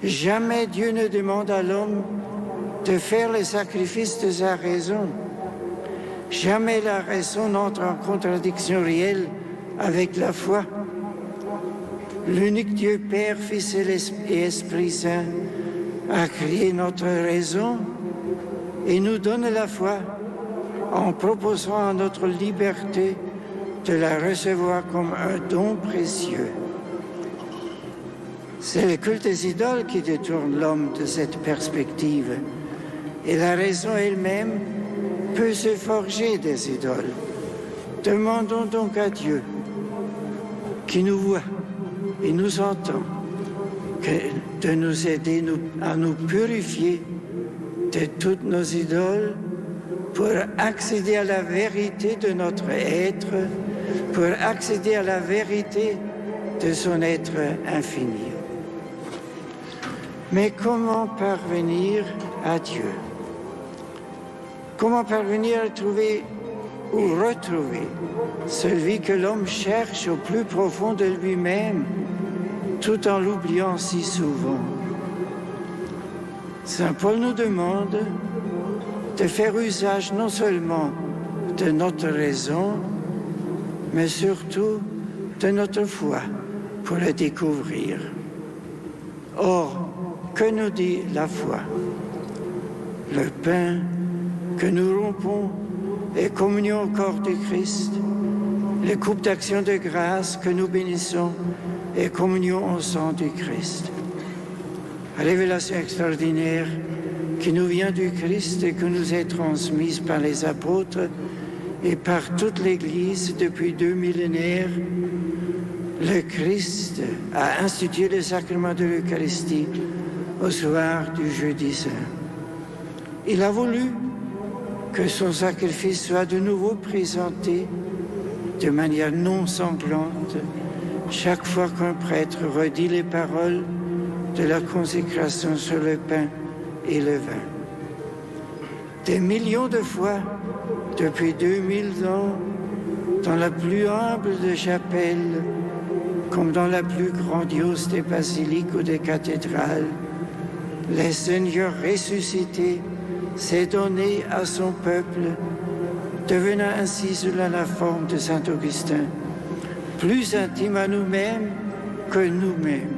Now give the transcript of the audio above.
Jamais Dieu ne demande à l'homme de faire le sacrifice de sa raison. Jamais la raison n'entre en contradiction réelle avec la foi. L'unique Dieu Père, Fils et Esprit Saint a créé notre raison et nous donne la foi en proposant à notre liberté de la recevoir comme un don précieux. C'est le culte des idoles qui détourne l'homme de cette perspective. Et la raison elle-même peut se forger des idoles. Demandons donc à Dieu, qui nous voit et nous entend, de nous aider à nous purifier de toutes nos idoles pour accéder à la vérité de notre être, pour accéder à la vérité de son être infini. Mais comment parvenir à Dieu? Comment parvenir à trouver ou retrouver celui que l'homme cherche au plus profond de lui-même, tout en l'oubliant si souvent? Saint Paul nous demande de faire usage non seulement de notre raison, mais surtout de notre foi pour le découvrir. Or, que nous dit la foi? Le pain que nous rompons est communion au corps du Christ. Les coupes d'action de grâce que nous bénissons est communion au sang du Christ. Révélation extraordinaire qui nous vient du Christ et que nous est transmise par les apôtres et par toute l'Église depuis 2 millénaires. Le Christ a institué le sacrement de l'Eucharistie au soir du jeudi saint. Il a voulu que son sacrifice soit de nouveau présenté de manière non sanglante chaque fois qu'un prêtre redit les paroles de la consécration sur le pain et le vin. Des millions de fois, depuis 2000 ans, dans la plus humble des chapelles, comme dans la plus grandiose des basiliques ou des cathédrales, le Seigneur ressuscité s'est donné à son peuple, devenant ainsi selon la forme de saint Augustin, plus intime à nous-mêmes que nous-mêmes.